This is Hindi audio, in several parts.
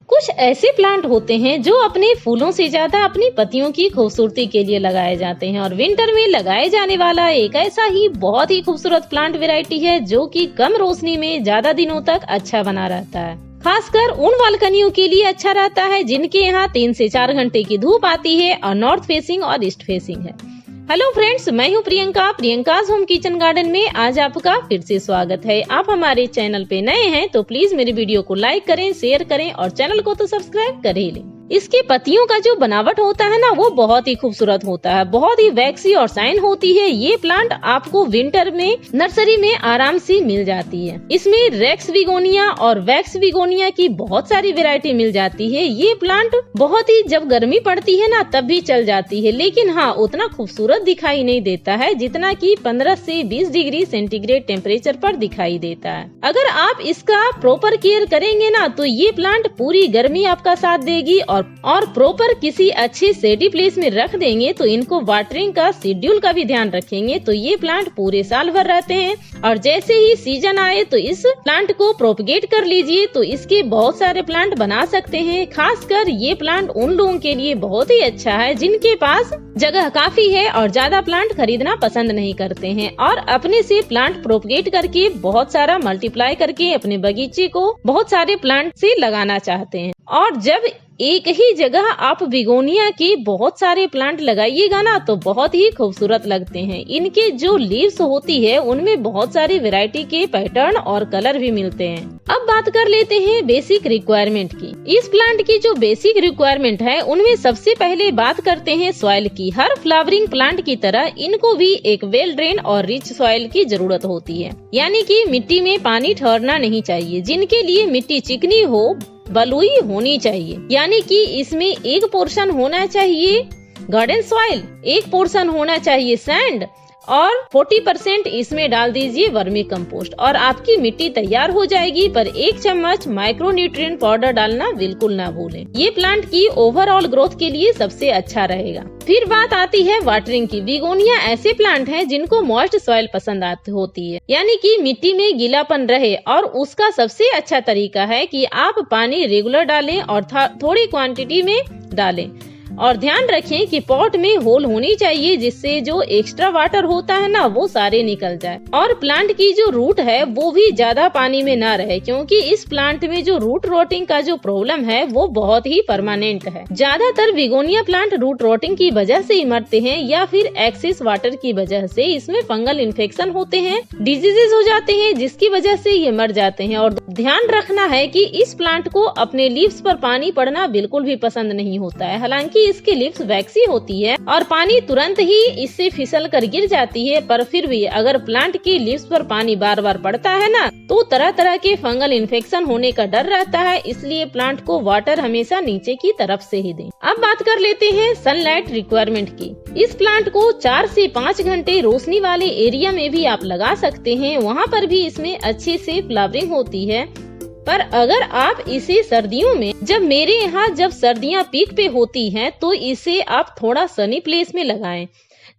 कुछ ऐसे प्लांट होते हैं जो अपने फूलों से ज्यादा अपनी पत्तियों की खूबसूरती के लिए लगाए जाते हैं और विंटर में लगाए जाने वाला एक ऐसा ही बहुत ही खूबसूरत प्लांट वैरायटी है जो कि कम रोशनी में ज्यादा दिनों तक अच्छा बना रहता है। खासकर उन बालकनियों के लिए अच्छा रहता है जिनके यहाँ 3 से 4 घंटे की धूप आती है और नॉर्थ फेसिंग और ईस्ट फेसिंग है। हेलो फ्रेंड्स, मैं हूँ प्रियंकाज होम किचन गार्डन में आज आपका फिर से स्वागत है। आप हमारे चैनल पे नए हैं तो प्लीज मेरे वीडियो को लाइक करें, शेयर करें और चैनल को तो सब्सक्राइब कर ही लें। इसके पत्तियों का जो बनावट होता है ना, वो बहुत ही खूबसूरत होता है, बहुत ही वैक्सी और शाइन होती है। ये प्लांट आपको विंटर में नर्सरी में आराम से मिल जाती है। इसमें रेक्स बिगोनिया और वैक्स बिगोनिया की बहुत सारी वैरायटी मिल जाती है। ये प्लांट बहुत ही जब गर्मी पड़ती है ना तब भी चल जाती है, लेकिन हाँ उतना खूबसूरत दिखाई नहीं देता है जितना कि 15 से 20 डिग्री सेंटीग्रेड टेम्परेचर पर दिखाई देता है। अगर आप इसका प्रॉपर केयर करेंगे ना तो ये प्लांट पूरी गर्मी आपका साथ देगी और प्रॉपर किसी अच्छे शेडी प्लेस में रख देंगे तो इनको वाटरिंग का शेड्यूल का भी ध्यान रखेंगे तो ये प्लांट पूरे साल भर रहते हैं। और जैसे ही सीजन आए तो इस प्लांट को प्रोपगेट कर लीजिए तो इसके बहुत सारे प्लांट बना सकते हैं। खासकर ये प्लांट उन लोगों के लिए बहुत ही अच्छा है जिनके पास जगह काफी है और ज्यादा प्लांट खरीदना पसंद नहीं करते हैं और अपने से प्लांट प्रोपगेट करके बहुत सारा मल्टीप्लाई करके अपने बगीचे को बहुत सारे प्लांट से लगाना चाहते हैं। और जब एक ही जगह आप बिगोनिया के बहुत सारे प्लांट लगाइएगा ना तो बहुत ही खूबसूरत लगते हैं। इनके जो लीव्स होती है उनमें बहुत सारी वैरायटी के पैटर्न और कलर भी मिलते हैं। अब बात कर लेते हैं बेसिक रिक्वायरमेंट की। इस प्लांट की जो बेसिक रिक्वायरमेंट है उनमें सबसे पहले बात करते हैं सॉइल की। हर फ्लावरिंग प्लांट की तरह इनको भी एक वेल ड्रेन और रिच सॉइल की जरूरत होती है, यानी कि मिट्टी में पानी ठहरना नहीं चाहिए। जिनके लिए मिट्टी चिकनी हो, बलुई होनी चाहिए, यानी कि इसमें एक पोर्शन होना चाहिए गार्डन सॉइल, एक पोर्शन होना चाहिए सैंड और 40% इसमें डाल दीजिए वर्मी कंपोस्ट और आपकी मिट्टी तैयार हो जाएगी। पर 1 चम्मच माइक्रो न्यूट्रिएंट पाउडर डालना बिल्कुल ना भूलें। ये प्लांट की ओवरऑल ग्रोथ के लिए सबसे अच्छा रहेगा। फिर बात आती है वाटरिंग की। बिगोनिया ऐसे प्लांट हैं जिनको मॉइस्ट सॉइल पसंद होती है, यानी कि मिट्टी में गीलापन रहे और उसका सबसे अच्छा तरीका है कि आप पानी रेगुलर डालें और थोड़ी क्वांटिटी में डालें। और ध्यान रखें कि पॉट में होल होनी चाहिए जिससे जो एक्स्ट्रा वाटर होता है ना वो सारे निकल जाए। और प्लांट की जो रूट है वो भी ज्यादा पानी में ना रहे, क्योंकि इस प्लांट में जो रूट रोटिंग का जो प्रॉब्लम है वो बहुत ही परमानेंट है। ज्यादातर बिगोनिया प्लांट रूट रोटिंग की वजह से मरते हैं या फिर एक्सेस वाटर की वजह से इसमें फंगल इन्फेक्शन होते हैं, डिजीजेस हो जाते हैं जिसकी वजह से ये मर जाते हैं। और ध्यान रखना है कि इस प्लांट को अपने लीव्स पर पानी पड़ना बिल्कुल भी पसंद नहीं होता है। हालांकि इसकी लीव्स वैक्सी होती है और पानी तुरंत ही इससे फिसल कर गिर जाती है, पर फिर भी अगर प्लांट की लीव्स पर पानी बार बार पड़ता है ना तो तरह तरह के फंगल इन्फेक्शन होने का डर रहता है। इसलिए प्लांट को वाटर हमेशा नीचे की तरफ से ही दें। अब बात कर लेते हैं सनलाइट रिक्वायरमेंट की। इस प्लांट को 4 से 5 घंटे रोशनी वाले एरिया में भी आप लगा सकते हैं, वहाँ पर भी इसमें अच्छे से फ्लावरिंग होती है। पर अगर आप इसे सर्दियों में, जब सर्दियां पीक पे होती हैं तो इसे आप थोड़ा सनी प्लेस में लगाएं,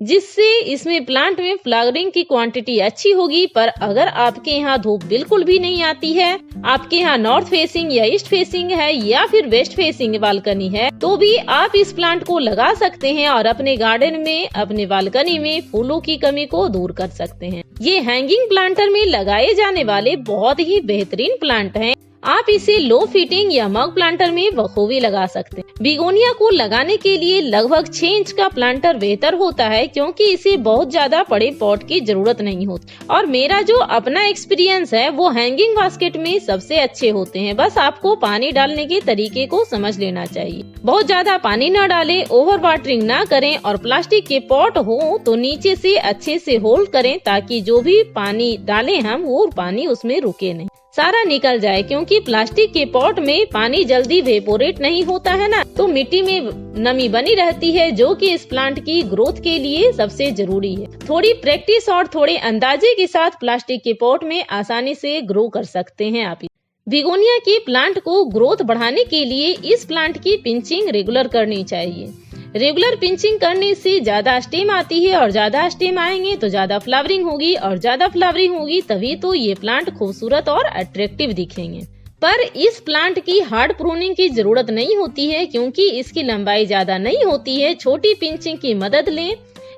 जिससे इसमें प्लांट में फ्लावरिंग की क्वांटिटी अच्छी होगी। पर अगर आपके यहाँ धूप बिल्कुल भी नहीं आती है, आपके यहाँ नॉर्थ फेसिंग या ईस्ट फेसिंग है या फिर वेस्ट फेसिंग बालकनी है, तो भी आप इस प्लांट को लगा सकते हैं और अपने गार्डन में, अपने बालकनी में फूलों की कमी को दूर कर सकते हैं। ये हैंगिंग प्लांटर में लगाए जाने वाले बहुत ही बेहतरीन प्लांट हैं। आप इसे लो फिटिंग या मग प्लांटर में बखूबी लगा सकते हैं। बिगोनिया को लगाने के लिए लगभग 6 इंच का प्लांटर बेहतर होता है, क्योंकि इसे बहुत ज्यादा बड़े पॉट की जरूरत नहीं होती। और मेरा जो अपना एक्सपीरियंस है वो हैंगिंग बास्केट में सबसे अच्छे होते हैं। बस आपको पानी डालने के तरीके को समझ लेना चाहिए। बहुत ज्यादा पानी न डालें, ओवर वाटरिंग न करें और प्लास्टिक के पॉट हो तो नीचे से अच्छे से होल्ड करें ताकि जो भी पानी डालें हम वो पानी उसमें रुके नहीं, सारा निकल जाए। क्योंकि प्लास्टिक के पॉट में पानी जल्दी वेपोरेट नहीं होता है ना, तो मिट्टी में नमी बनी रहती है जो कि इस प्लांट की ग्रोथ के लिए सबसे जरूरी है। थोड़ी प्रैक्टिस और थोड़े अंदाजे के साथ प्लास्टिक के पॉट में आसानी से ग्रो कर सकते हैं आप। बिगोनिया के प्लांट को ग्रोथ बढ़ाने के लिए इस प्लांट की पिंचिंग रेगुलर करनी चाहिए। रेगुलर पिंचिंग करने से ज्यादा स्टेम आती है और ज्यादा स्टेम आएंगे तो ज्यादा फ्लावरिंग होगी और ज्यादा फ्लावरिंग होगी तभी तो ये प्लांट खूबसूरत और अट्रैक्टिव दिखेंगे। पर इस प्लांट की हार्ड प्रूनिंग की जरूरत नहीं होती है क्योंकि इसकी लंबाई ज्यादा नहीं होती है। छोटी पिंचिंग की मदद लें,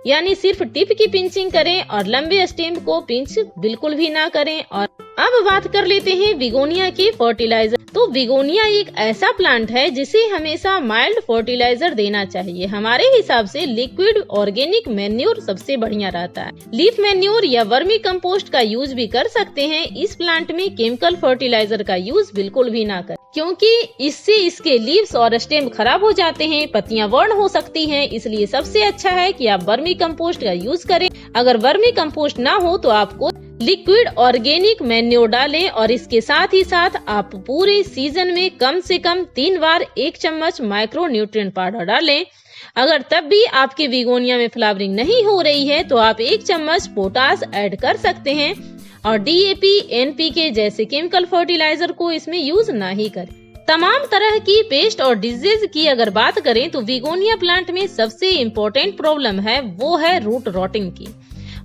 यानी सिर्फ टिप की पिंचिंग करें और लंबे स्टेम को पिंच बिल्कुल भी ना करें। और अब बात कर लेते हैं बिगोनिया के फर्टिलाइजर। तो बिगोनिया एक ऐसा प्लांट है जिसे हमेशा माइल्ड फर्टिलाइजर देना चाहिए। हमारे हिसाब से लिक्विड ऑर्गेनिक मैन्योर सबसे बढ़िया रहता है। लीफ मैन्योर या वर्मी कंपोस्ट का यूज भी कर सकते हैं। इस प्लांट में केमिकल फर्टिलाइजर का यूज बिल्कुल भी ना करें क्योंकि इससे इसके लीव्स और स्टेम खराब हो जाते हैं, पत्तियां वर्ण हो सकती हैं। इसलिए सबसे अच्छा है कि आप वर्मी कंपोस्ट का यूज करें। अगर वर्मी कंपोस्ट ना हो तो आपको लिक्विड ऑर्गेनिक मैन्योर डालें और इसके साथ ही साथ आप पूरे सीजन में कम से कम 3 बार 1 चम्मच माइक्रो न्यूट्रिएंट पाउडर डालें। अगर तब भी आपके बिगोनिया में फ्लावरिंग नहीं हो रही है तो आप 1 चम्मच पोटास ऐड कर सकते हैं और DAP, NPK जैसे केमिकल फर्टिलाइजर को इसमें यूज ना ही करें। तमाम तरह की पेस्ट और डिजीज की अगर बात करें तो बिगोनिया प्लांट में सबसे इम्पोर्टेंट प्रॉब्लम है वो है रूट रॉटिंग की।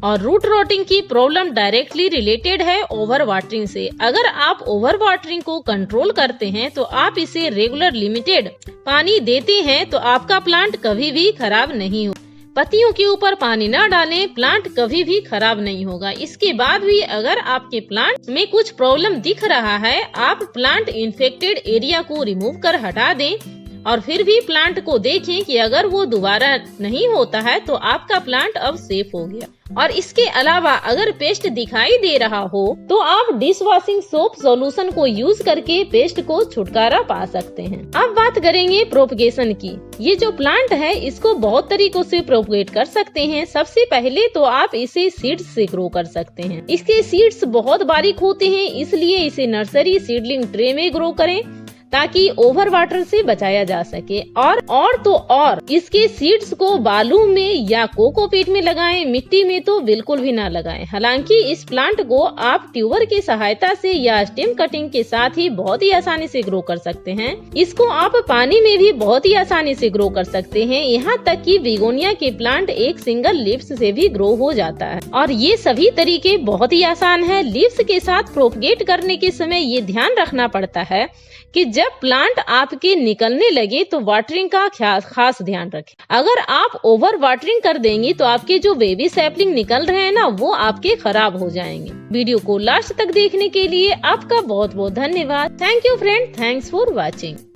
और रूट रॉटिंग की प्रॉब्लम डायरेक्टली रिलेटेड है ओवर वाटरिंग से। अगर आप ओवर वाटरिंग को कंट्रोल करते हैं तो आप इसे रेगुलर लिमिटेड पानी देते हैं तो आपका प्लांट कभी भी खराब नहीं हो। पत्तियों के ऊपर पानी न डालें, प्लांट कभी भी खराब नहीं होगा। इसके बाद भी अगर आपके प्लांट में कुछ प्रॉब्लम दिख रहा है, आप प्लांट इन्फेक्टेड एरिया को रिमूव कर हटा दें और फिर भी प्लांट को देखें कि अगर वो दोबारा नहीं होता है तो आपका प्लांट अब सेफ हो गया। और इसके अलावा अगर पेस्ट दिखाई दे रहा हो तो आप डिश वॉशिंग सोप सॉल्यूशन को यूज करके पेस्ट को छुटकारा पा सकते हैं। अब बात करेंगे प्रोपगेशन की। ये जो प्लांट है इसको बहुत तरीकों से प्रोपगेट कर सकते हैं। सबसे पहले तो आप इसे सीड्स से ग्रो कर सकते हैं। इसके सीड्स बहुत बारीक होते हैं, इसलिए इसे नर्सरी सीडलिंग ट्रे में ग्रो करें ताकि ओवर वाटर से बचाया जा सके। और इसके सीड्स को बालू में या कोकोपीट में लगाएं, मिट्टी में तो बिल्कुल भी ना लगाएं। हालांकि इस प्लांट को आप ट्यूबर की सहायता से या स्टेम कटिंग के साथ ही बहुत ही आसानी से ग्रो कर सकते हैं। इसको आप पानी में भी बहुत ही आसानी से ग्रो कर सकते हैं। यहाँ तक कि बिगोनिया के प्लांट एक सिंगल लीव्स से भी ग्रो हो जाता है और ये सभी तरीके बहुत ही आसान है। लीव्स के साथ प्रोपगेट करने के समय ये ध्यान रखना पड़ता है कि जब प्लांट आपके निकलने लगे तो वाटरिंग का खास ध्यान रखें। अगर आप ओवर वाटरिंग कर देंगी तो आपके जो बेबी सैपलिंग निकल रहे हैं ना वो आपके खराब हो जाएंगे। वीडियो को लास्ट तक देखने के लिए आपका बहुत बहुत धन्यवाद। Thank you friend, thanks for watching.